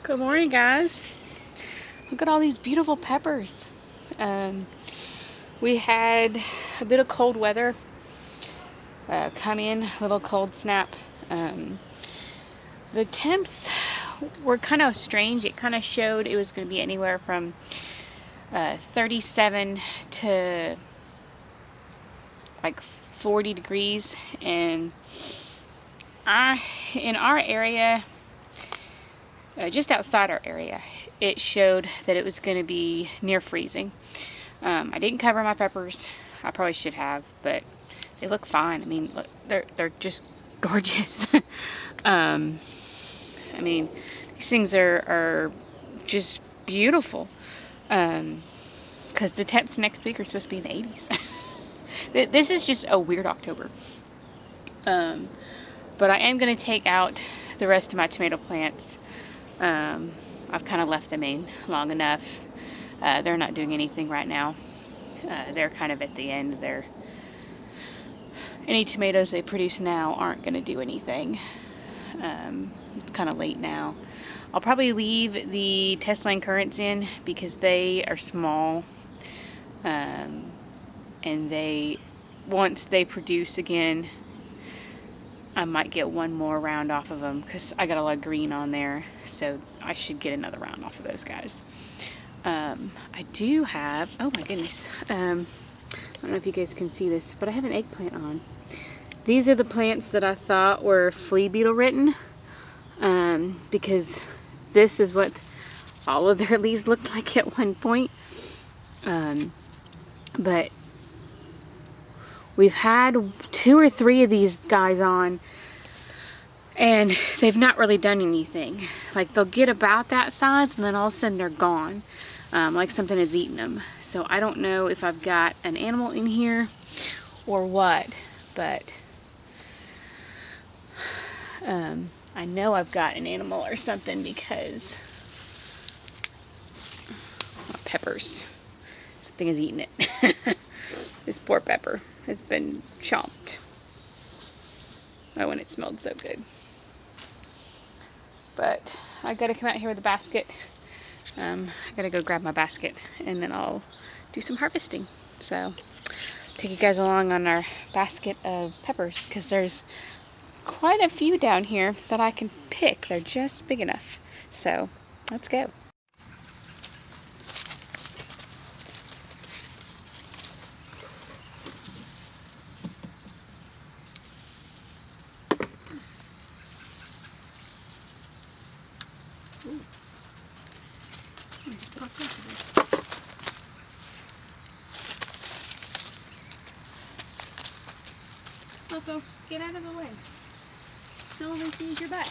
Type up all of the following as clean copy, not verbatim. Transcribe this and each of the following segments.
Good morning, guys. Look at all these beautiful peppers. We had a bit of cold weather come in, a little cold snap. The temps were kind of strange. It kind of showed it was going to be anywhere from 37 to like 40 degrees, and in our area, just outside our area, it showed that it was going to be near freezing. I didn't cover my peppers. I probably should have, but they look fine. I mean, look, they're just gorgeous. I mean, these things are just beautiful. Because the temps next week are supposed to be in the 80s. This is just a weird October. But I am going to take out the rest of my tomato plants. I've kind of left them in long enough. They're not doing anything right now. They're kind of at the end. Any tomatoes they produce now aren't going to do anything. It's kind of late now. I'll probably leave the Testline currants in because they are small, and once they produce again, I might get one more round off of them because I got a lot of green on there, so I should get another round off of those guys. I do have, oh my goodness, I don't know if you guys can see this, but I have an eggplant on. These are the plants that I thought were flea beetle ridden, because this is what all of their leaves looked like at one point. But we've had 2 or 3 of these guys on, and they've not really done anything. Like, they'll get about that size, and then all of a sudden they're gone, like something has eaten them. So I don't know if I've got an animal in here or what, but I know I've got an animal or something because peppers. This thing is eating it. This poor pepper has been chomped. Oh, and it smelled so good. But I gotta come out here with a basket. I gotta go grab my basket, and then I'll do some harvesting. So, take you guys along on our basket of peppers, because there's quite a few down here that I can pick. They're just big enough. So, let's go. Ooh. I just popped into this. Loco, get out of the way. No one sees your butt.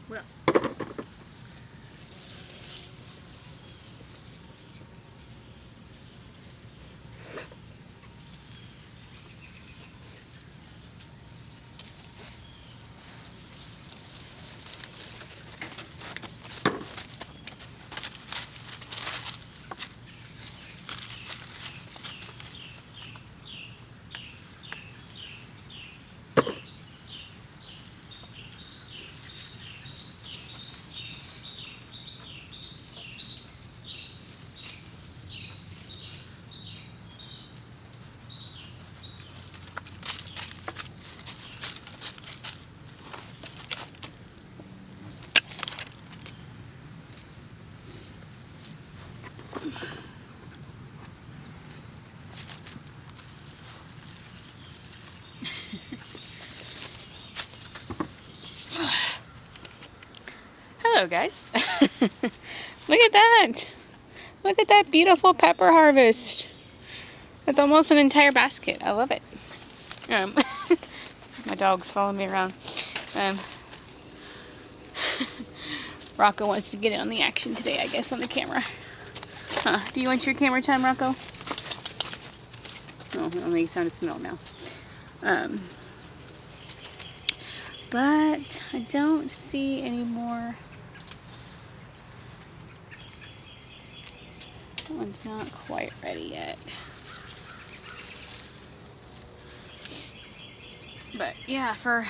Well, hello guys. Look at that. Look at that beautiful pepper harvest. That's almost an entire basket. I love it. My dog's following me around. Rocco wants to get in on the action today, I guess, on the camera. Do you want your camera time, Rocco? Oh, only sounded smell now. But I don't see any more. That one's not quite ready yet. But yeah, for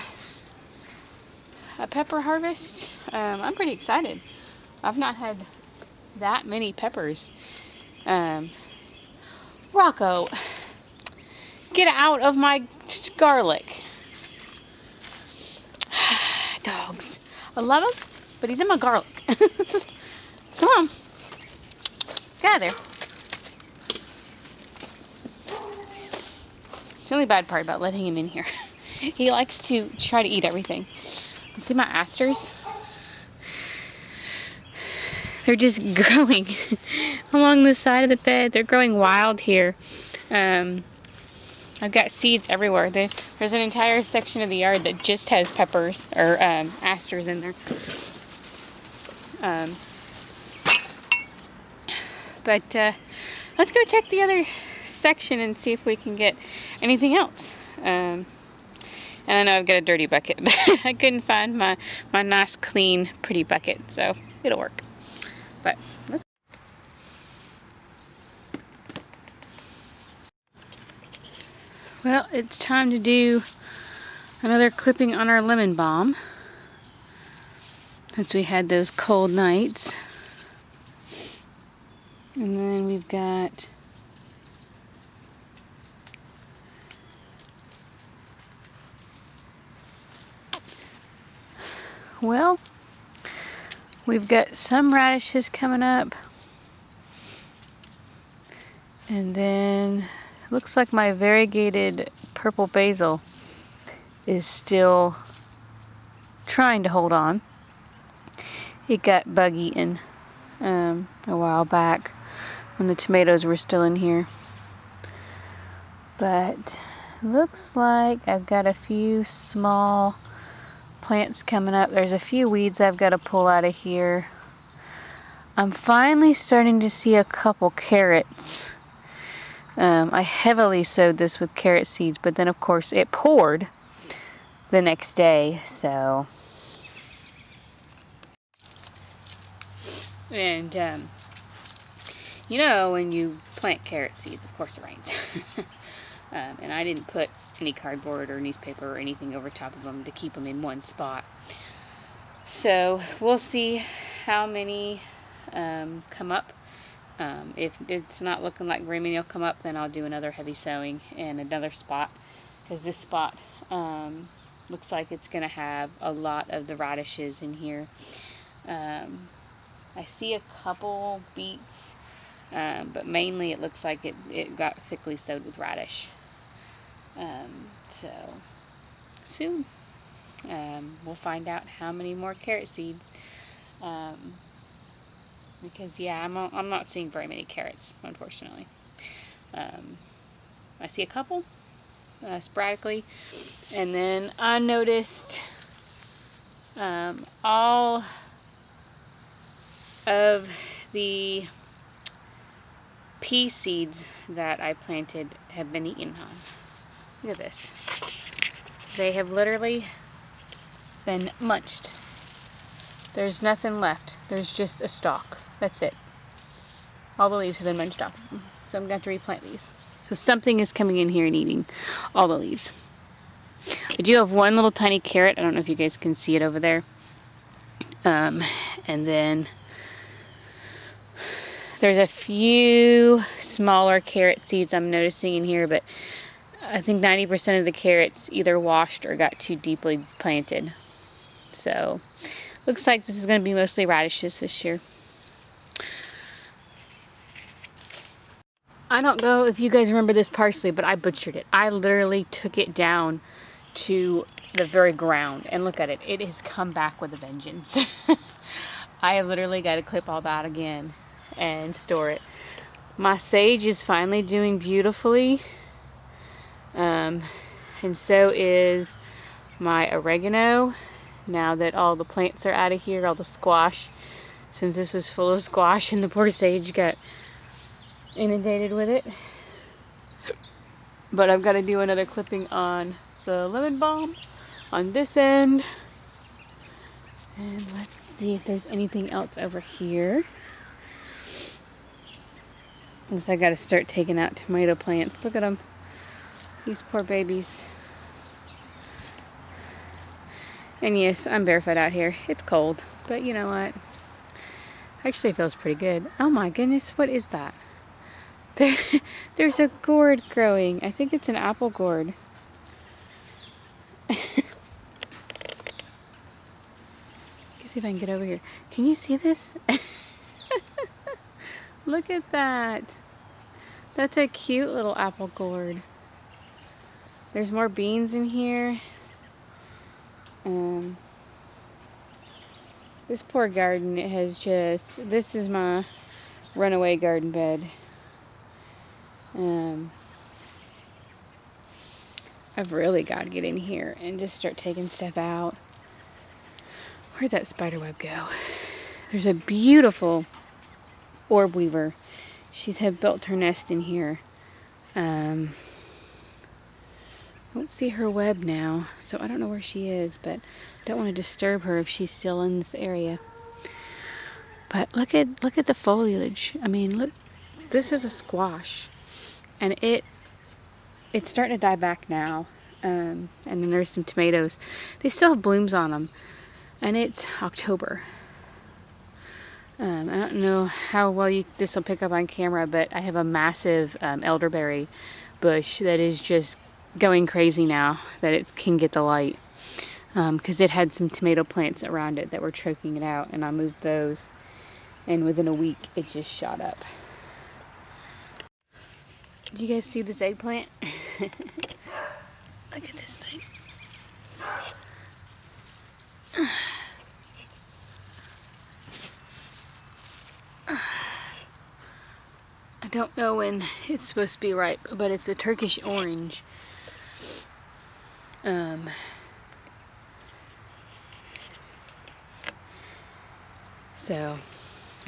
a pepper harvest, I'm pretty excited. I've not had that many peppers. Rocco, get out of my garlic. Dogs. I love him, but he's in my garlic. Come on. Get out of there. It's the only bad part about letting him in here. He likes to try to eat everything. See my asters? They're just growing along the side of the bed. They're growing wild here. I've got seeds everywhere. There's an entire section of the yard that just has peppers or asters in there. But let's go check the other section and see if we can get anything else. And I know I've got a dirty bucket, but I couldn't find my nice, clean, pretty bucket, so it'll work. But let's. Well, it's time to do another clipping on our lemon balm, since we had those cold nights. And then we've got we've got some radishes coming up, and then looks like my variegated purple basil is still trying to hold on. It got bug eaten a while back when the tomatoes were still in here, but looks like I've got a few small plants coming up. There's a few weeds I've got to pull out of here. I'm finally starting to see a couple carrots. I heavily sowed this with carrot seeds, but then of course it poured the next day, so. And you know, when you plant carrot seeds, of course it rains. And I didn't put any cardboard or newspaper or anything over top of them to keep them in one spot. So we'll see how many come up. If it's not looking like very many will come up, then I'll do another heavy sowing in another spot, because this spot looks like it's going to have a lot of the radishes in here. I see a couple beets, but mainly it looks like it got thickly sowed with radish. So soon we'll find out how many more carrot seeds. Because yeah, I'm not seeing very many carrots, unfortunately. I see a couple sporadically, and then I noticed All of the pea seeds that I planted have been eaten on. Look at this. They have literally been munched. There's nothing left. There's just a stalk. That's it. All the leaves have been munched off. So I'm going to have to replant these. So something is coming in here and eating all the leaves. I do have one little tiny carrot. I don't know if you guys can see it over there. And then there's a few smaller carrot seeds I'm noticing in here, but I think 90% of the carrots either washed or got too deeply planted. So, looks like this is going to be mostly radishes this year. I don't know if you guys remember this parsley, but I butchered it. I literally took it down to the very ground, and look at it. It has come back with a vengeance. I have literally got to clip all that again and store it. My sage is finally doing beautifully, and so is my oregano. Now that all the plants are out of here, all the squash, since this was full of squash and the poor sage got inundated with it. But I've got to do another clipping on the lemon balm on this end. And let's see if there's anything else over here. Looks like I got to start taking out tomato plants. Look at them. These poor babies. And yes, I'm barefoot out here. It's cold, but you know what? Actually, it feels pretty good. Oh my goodness, what is that? There's a gourd growing. I think it's an apple gourd. Let's see if I can get over here. Can you see this? Look at that. That's a cute little apple gourd. There's more beans in here. This poor garden, it has just, this is my runaway garden bed. I've really got to get in here and just start taking stuff out. Where'd that spider web go? There's a beautiful orb weaver. She's had built her nest in here. I don't see her web now, so I don't know where she is, but I don't want to disturb her if she's still in this area. But look at the foliage. I mean, look, this is a squash, and it's starting to die back now. And then there's some tomatoes. They still have blooms on them, and it's October. I don't know how well this will pick up on camera, but I have a massive elderberry bush that is just going crazy now that it can get the light, because it had some tomato plants around it that were choking it out, and I moved those, and within a week it just shot up. Do you guys see this eggplant? Look at this thing. I don't know when it's supposed to be ripe, but it's a Turkish orange. So,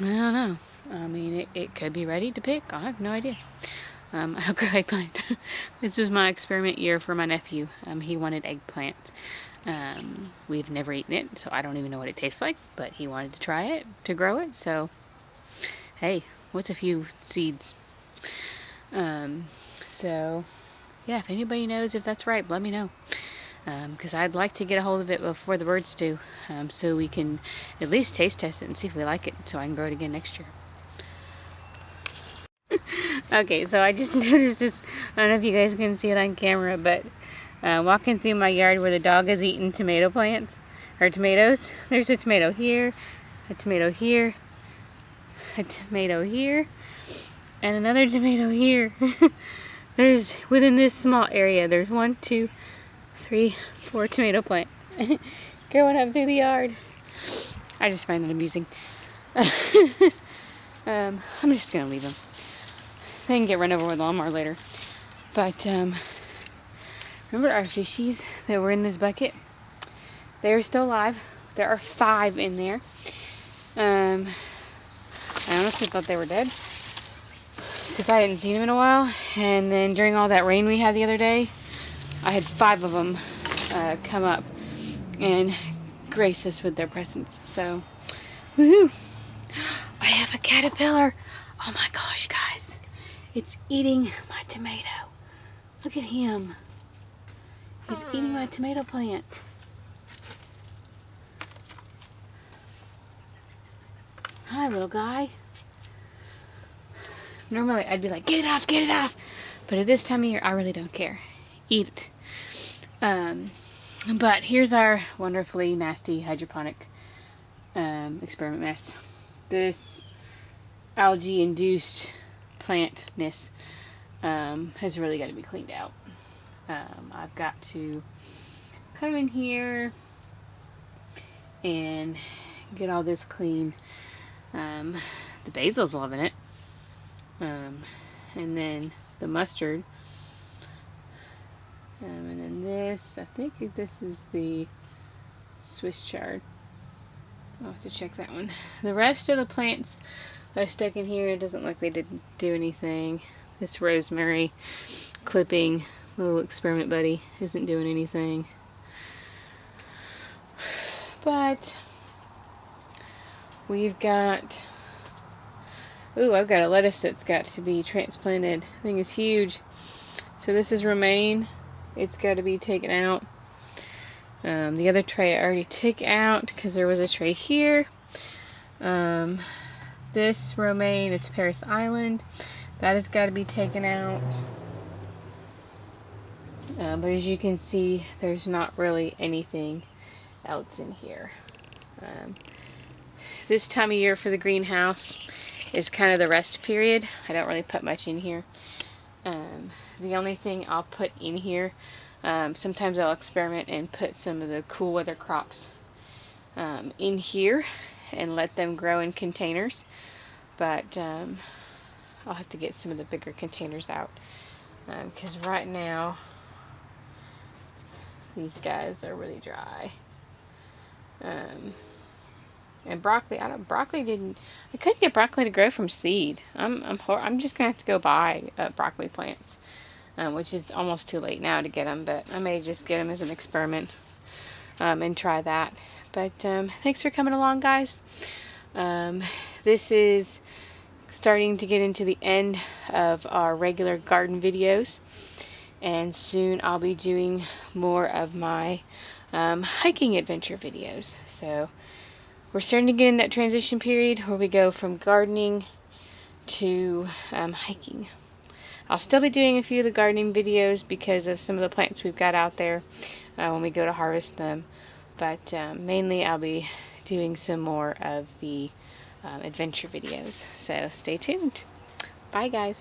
I don't know. I mean, it could be ready to pick. I have no idea. I'll grow eggplant. This was my experiment year for my nephew. He wanted eggplant. We've never eaten it, so I don't even know what it tastes like, but he wanted to try it, to grow it, so hey, what's a few seeds? So, yeah, if anybody knows if that's ripe, let me know. Because I'd like to get a hold of it before the birds do, so we can at least taste test it and see if we like it, so I can grow it again next year. Okay, so I just noticed this. I don't know if you guys can see it on camera, but walking through my yard where the dog is eating tomato plants, or tomatoes, there's a tomato here, a tomato here, a tomato here, and another tomato here. There's, within this small area, there's 1, 2, 3, 4 tomato plants growing up through the yard. I just find that amusing. I'm just going to leave them. They can get run over with a lawnmower later. But, remember our fishies that were in this bucket? They're still alive. there are 5 in there. I honestly thought they were dead because I hadn't seen them in a while, and then during all that rain we had the other day, I had 5 of them come up and grace us with their presence. So, woohoo! I have a caterpillar. Oh my gosh, guys. It's eating my tomato. Look at him. He's eating my tomato plant. Hi, little guy. Normally I'd be like, get it off, get it off. But at this time of year, I really don't care. Eat it. But here's our wonderfully nasty hydroponic experiment mess. This algae-induced plantness has really got to be cleaned out. I've got to come in here and get all this clean. The basil's loving it. And then the mustard. And then this, I think this is the Swiss chard. I'll have to check that one. The rest of the plants are stuck in here. It doesn't look like they didn't do anything. This rosemary clipping, little experiment buddy, isn't doing anything. But we've got, ooh, I've got a lettuce that's got to be transplanted. The thing is huge. So this is romaine. It's got to be taken out. The other tray I already took out because there was a tray here. This romaine, it's Paris Island. That has got to be taken out. But as you can see, there's not really anything else in here. This time of year for the greenhouse is kind of the rest period. I don't really put much in here. The only thing I'll put in here, sometimes I'll experiment and put some of the cool weather crops in here and let them grow in containers. But I'll have to get some of the bigger containers out because right now these guys are really dry. And broccoli, I couldn't get broccoli to grow from seed. I'm just gonna have to go buy broccoli plants, which is almost too late now to get them. But I may just get them as an experiment and try that. But thanks for coming along, guys. This is starting to get into the end of our regular garden videos, and soon I'll be doing more of my hiking adventure videos. So we're starting to get in that transition period where we go from gardening to hiking. I'll still be doing a few of the gardening videos because of some of the plants we've got out there when we go to harvest them, but mainly I'll be doing some more of the adventure videos. So stay tuned. Bye, guys.